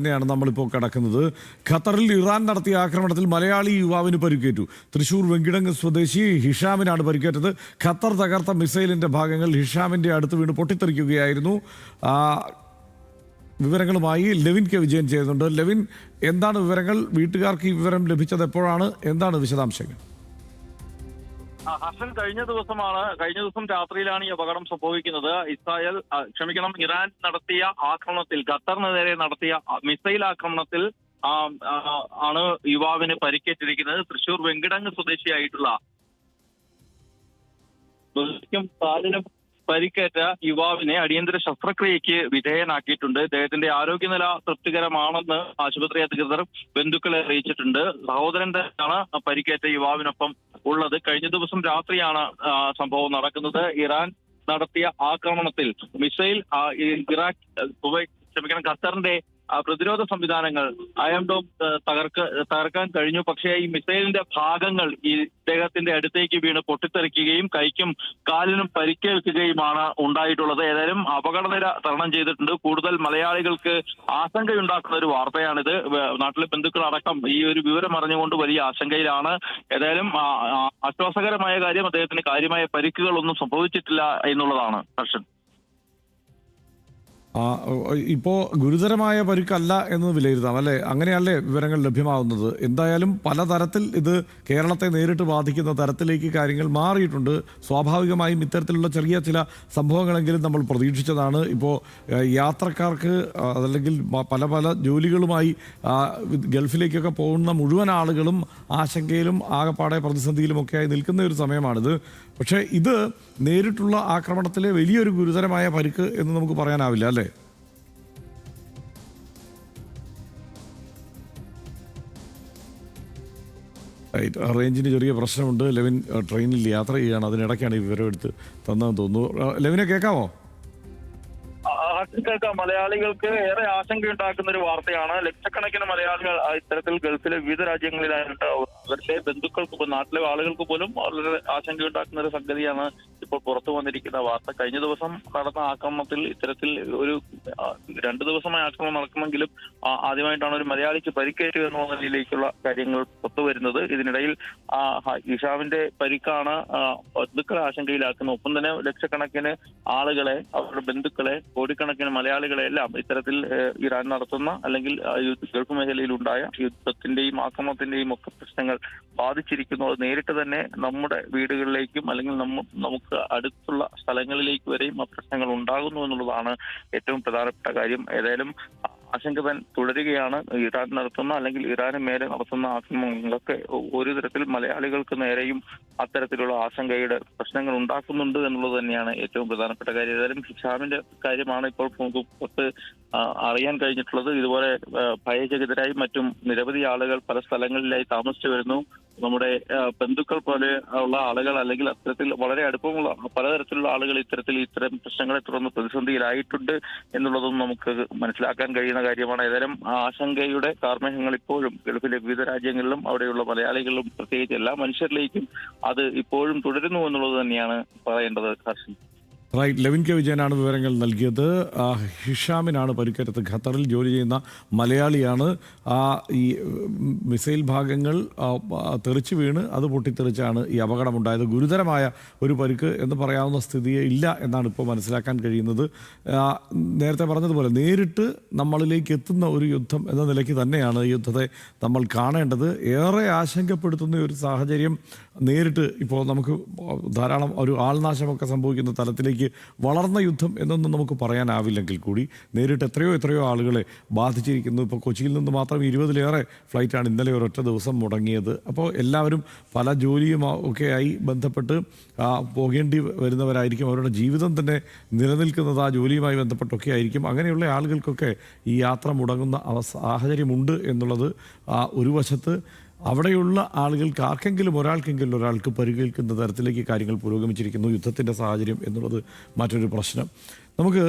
തന്നെയാണ് നമ്മളിപ്പോൾ കിടക്കുന്നത്. ഖത്തറിൽ ഇറാൻ നടത്തിയ ആക്രമണത്തിൽ മലയാളി യുവാവിന് പരിക്കേറ്റു. തൃശൂർ വെങ്കിടങ്ങ് സ്വദേശി ഹിഷാമിനാണ് പരിക്കേറ്റത്. ഖത്തർ തകർത്ത മിസൈലിന്റെ ഭാഗങ്ങൾ ഹിഷാമിന്റെ അടുത്ത് വീണ് പൊട്ടിത്തെറിക്കുകയായിരുന്നു. വിവരങ്ങളുമായി ലെവിൻ കെ വിജയൻ ചെയ്യുന്നുണ്ട്. ലെവിൻ, എന്താണ് വിവരങ്ങൾ? വീട്ടുകാർക്ക് ഈ വിവരം ലഭിച്ചത് എപ്പോഴാണ്? എന്താണ് വിശദാംശങ്ങൾ? ഹസൻ, കഴിഞ്ഞ ദിവസം രാത്രിയിലാണ് ഈ അപകടം സംഭവിക്കുന്നത്. ഇറാൻ നടത്തിയ ആക്രമണത്തിൽ, ഖത്തറിന് നേരെ നടത്തിയ മിസൈൽ ആക്രമണത്തിൽ ആണ് യുവാവിന് പരിക്കേറ്റിരിക്കുന്നത്. തൃശൂർ വെങ്കിടങ്ങ് സ്വദേശിയായിട്ടുള്ള കാലിനും പരിക്കേറ്റ യുവാവിനെ അടിയന്തര ശസ്ത്രക്രിയയ്ക്ക് വിധേയനാക്കിയിട്ടുണ്ട്. ഇദ്ദേഹത്തിന്റെ ആരോഗ്യനില തൃപ്തികരമാണെന്ന് ആശുപത്രി അധികൃതർ ബന്ധുക്കളെ അറിയിച്ചിട്ടുണ്ട്. സഹോദരൻ തന്നെയാണ് പരിക്കേറ്റ യുവാവിനൊപ്പം ഉള്ളത്. കഴിഞ്ഞ ദിവസം രാത്രിയാണ് സംഭവം നടക്കുന്നത്. ഇറാൻ നടത്തിയ ആക്രമണത്തിൽ മിസൈൽ ഖത്തറിന്റെ പ്രതിരോധ സംവിധാനങ്ങൾ അയൺ ഡോം തകർക്കാൻ കഴിഞ്ഞു. പക്ഷേ ഈ മിസൈലിന്റെ ഭാഗങ്ങൾ ഈ ഇദ്ദേഹത്തിന്റെ അടുത്തേക്ക് വീണ് പൊട്ടിത്തെറിക്കുകയും കൈക്കും കാലിനും പരിക്കേൽക്കുകയുമാണ് ഉണ്ടായിട്ടുള്ളത്. ഏതായാലും അപകടനില തരണം ചെയ്തിട്ടുണ്ട്. കൂടുതൽ മലയാളികൾക്ക് ആശങ്കയുണ്ടാക്കുന്ന ഒരു വാർത്തയാണിത്. നാട്ടിലെ ബന്ധുക്കളടക്കം ഈ ഒരു വിവരം അറിഞ്ഞുകൊണ്ട് വലിയ ആശങ്കയിലാണ്. ഏതായാലും ആശ്വാസകരമായ കാര്യം, അദ്ദേഹത്തിന് കാര്യമായ പരിക്കുകളൊന്നും സംഭവിച്ചിട്ടില്ല എന്നുള്ളതാണ്. ഹർഷൻ, ഇപ്പോൾ ഗുരുതരമായ പരിക്കല്ല എന്ന് വിലയിരുത്താം അല്ലേ? അങ്ങനെയല്ലേ വിവരങ്ങൾ ലഭ്യമാവുന്നത്? എന്തായാലും പലതരത്തിൽ ഇത് കേരളത്തെ നേരിട്ട് ബാധിക്കുന്ന തരത്തിലേക്ക് കാര്യങ്ങൾ മാറിയിട്ടുണ്ട്. സ്വാഭാവികമായും ഇത്തരത്തിലുള്ള ചെറിയ ചില സംഭവങ്ങളെങ്കിലും നമ്മൾ പ്രതീക്ഷിച്ചതാണ്. ഇപ്പോൾ യാത്രക്കാർക്ക് അതല്ലെങ്കിൽ പല പല ജോലികളുമായി ഗൾഫിലേക്കൊക്കെ പോകുന്ന മുഴുവൻ ആളുകളും ആശങ്കയിലും ആകപ്പാടെ പ്രതിസന്ധിയിലുമൊക്കെയായി നിൽക്കുന്ന ഒരു സമയമാണിത്. പക്ഷേ ഇത് നേരിട്ടുള്ള ആക്രമണത്തിലെ വലിയൊരു ഗുരുതരമായ പരിക്ക് എന്ന് നമുക്ക് പറയാനാവില്ല അല്ലേ? റേഞ്ചിന് ചെറിയ പ്രശ്നമുണ്ട്. ലെവിൻ ട്രെയിനിൽ യാത്ര ചെയ്യുകയാണ്, അതിനിടയ്ക്കാണ് ഈ വിവരം എടുത്ത് തന്നതെന്ന് തോന്നുന്നു. ലെവിനെ കേൾക്കാമോ? കേൾക്കാം. മലയാളികൾക്ക് ഏറെ ആശങ്കയുണ്ടാക്കുന്ന ഒരു വാർത്തയാണ്. ലക്ഷക്കണക്കിന് മലയാളികൾ ഇത്തരത്തിൽ ഗൾഫിലെ വിവിധ രാജ്യങ്ങളിലായിട്ട് അവരുടെ ബന്ധുക്കൾക്ക്, നാട്ടിലെ ആളുകൾക്ക് പോലും വളരെ ആശങ്കയുണ്ടാക്കുന്ന ഒരു സംഗതിയാണ് ഇപ്പോൾ പുറത്തു വന്നിരിക്കുന്ന വാർത്ത. കഴിഞ്ഞ ദിവസം നടന്ന ആക്രമണത്തിൽ ഇത്തരത്തിൽ ഒരു 2 ദിവസമായി ആക്രമണം നടക്കുമെങ്കിലും ആദ്യമായിട്ടാണ് ഒരു മലയാളിക്ക് പരിക്കേറ്റു എന്ന നിലയിലേക്കുള്ള കാര്യങ്ങൾ പുറത്തു വരുന്നത്. ഇതിനിടയിൽ ഹിഷാമിന്റെ പരിക്കാണ് ബന്ധുക്കളെ ആശങ്കയിലാക്കുന്നത്. ഒപ്പം തന്നെ ലക്ഷക്കണക്കിന് ആളുകളെ, അവരുടെ ബന്ധുക്കളെ, കോടിക്കണക്കിന് മലയാളികളെ എല്ലാം ഇത്തരത്തിൽ ഇറാൻ നടത്തുന്ന അല്ലെങ്കിൽ ഗൾഫ് മേഖലയിൽ ഉണ്ടായ യുദ്ധത്തിന്റെയും ആക്രമണത്തിന്റെയും ഒക്കെ പ്രശ്നങ്ങൾ ബാധിച്ചിരിക്കുന്നു. അത് നേരിട്ട് തന്നെ നമ്മുടെ വീടുകളിലേക്കും അല്ലെങ്കിൽ നമുക്ക് അടുത്തുള്ള സ്ഥലങ്ങളിലേക്ക് വരെയും ആ പ്രശ്നങ്ങൾ ഉണ്ടാകുന്നു എന്നുള്ളതാണ് ഏറ്റവും പ്രധാനപ്പെട്ട കാര്യം. ഏതായാലും ആശങ്ക തുടരുകയാണ്. ഇറാൻ നടത്തുന്ന അല്ലെങ്കിൽ ഇറാന് മേലെ നടത്തുന്ന ആക്രമണങ്ങളൊക്കെ ഒരു തരത്തിൽ മലയാളികൾക്ക് നേരെയും അത്തരത്തിലുള്ള ആശങ്കയുടെ പ്രശ്നങ്ങൾ ഉണ്ടാക്കുന്നുണ്ട് എന്നുള്ളത് തന്നെയാണ് ഏറ്റവും പ്രധാനപ്പെട്ട കാര്യം. ഏതായാലും ഹിഷാമിന്റെ കാര്യമാണ് ഇപ്പോൾ പുറത്ത് അറിയാൻ കഴിഞ്ഞിട്ടുള്ളത്. ഇതുപോലെ ഭയചകിതരായി മറ്റും നിരവധി ആളുകൾ പല സ്ഥലങ്ങളിലായി താമസിച്ചു വരുന്നു. നമ്മുടെ ബന്ധുക്കൾ പോലെ ഉള്ള ആളുകൾ അല്ലെങ്കിൽ അത്തരത്തിൽ വളരെ അടുപ്പമുള്ള പലതരത്തിലുള്ള ആളുകൾ ഇത്തരം പ്രശ്നങ്ങളെ തുടർന്ന് പ്രതിസന്ധിയിലായിട്ടുണ്ട് എന്നുള്ളതും നമുക്ക് മനസ്സിലാക്കാൻ കഴിയുന്ന കാര്യമാണ്. ഏതായാലും ആശങ്കയുടെ കാർമേഘങ്ങൾ ഇപ്പോഴും ഗൾഫിലെ വിവിധ രാജ്യങ്ങളിലും അവിടെയുള്ള മലയാളികളിലും പ്രത്യേകിച്ച് എല്ലാ മനുഷ്യരിലേക്കും അത് ഇപ്പോഴും തുടരുന്നു എന്നുള്ളത് തന്നെയാണ് പറയേണ്ടത്. ഹർഷൻ, റൈറ്റ്. ലെവിൻ കെ വിജയനാണ് വിവരങ്ങൾ നൽകിയത്. ഹിഷാമിനാണ് പരിക്കേറ്റത്. ഖത്തറിൽ ജോലി ചെയ്യുന്ന മലയാളിയാണ്. ഈ മിസൈൽ ഭാഗങ്ങൾ തെറിച്ച് വീണ് അത് പൊട്ടിത്തെറിച്ചാണ് ഈ അപകടമുണ്ടായത്. ഗുരുതരമായ ഒരു പരിക്ക് എന്ന് പറയാവുന്ന സ്ഥിതിയെ ഇല്ല എന്നാണ് ഇപ്പോൾ മനസ്സിലാക്കാൻ കഴിയുന്നത്. നേരത്തെ പറഞ്ഞതുപോലെ നേരിട്ട് നമ്മളിലേക്ക് എത്തുന്ന ഒരു യുദ്ധം എന്ന നിലയ്ക്ക് തന്നെയാണ് ഈ യുദ്ധത്തെ നമ്മൾ കാണേണ്ടത്. ഏറെ ആശങ്കപ്പെടുത്തുന്ന ഒരു സാഹചര്യം നേരിട്ട് ഇപ്പോൾ നമുക്ക് ധാരാളം ഒരു ആൾനാശമൊക്കെ സംഭവിക്കുന്ന തലത്തിലേക്ക് വളർന്ന യുദ്ധം എന്നൊന്നും നമുക്ക് പറയാനാവില്ലെങ്കിൽ കൂടി നേരിട്ട് എത്രയോ ആളുകളെ ബാധിച്ചിരിക്കുന്നു. ഇപ്പോൾ കൊച്ചിയിൽ നിന്ന് മാത്രം 20-ലേറെ ഫ്ലൈറ്റാണ് ഇന്നലെ ഒരൊറ്റ ദിവസം മുടങ്ങിയത്. അപ്പോൾ എല്ലാവരും പല ജോലിയും ഒക്കെയായി ബന്ധപ്പെട്ട് പോകേണ്ടി വരുന്നവരായിരിക്കും. അവരുടെ ജീവിതം തന്നെ നിലനിൽക്കുന്നത് ആ ജോലിയുമായി ബന്ധപ്പെട്ടൊക്കെ ആയിരിക്കും. അങ്ങനെയുള്ള ആളുകൾക്കൊക്കെ ഈ യാത്ര മുടങ്ങുന്ന സാഹചര്യമുണ്ട് എന്നുള്ളത് ഒരു വശത്ത് അവിടെയുള്ള ആളുകൾക്ക് ഒരാൾക്ക് പരിക്കേൽക്കുന്ന തരത്തിലേക്ക് കാര്യങ്ങൾ പുരോഗമിച്ചിരിക്കുന്നു യുദ്ധത്തിൻ്റെ സാഹചര്യം എന്നുള്ളത് മറ്റൊരു പ്രശ്നം. നമുക്ക്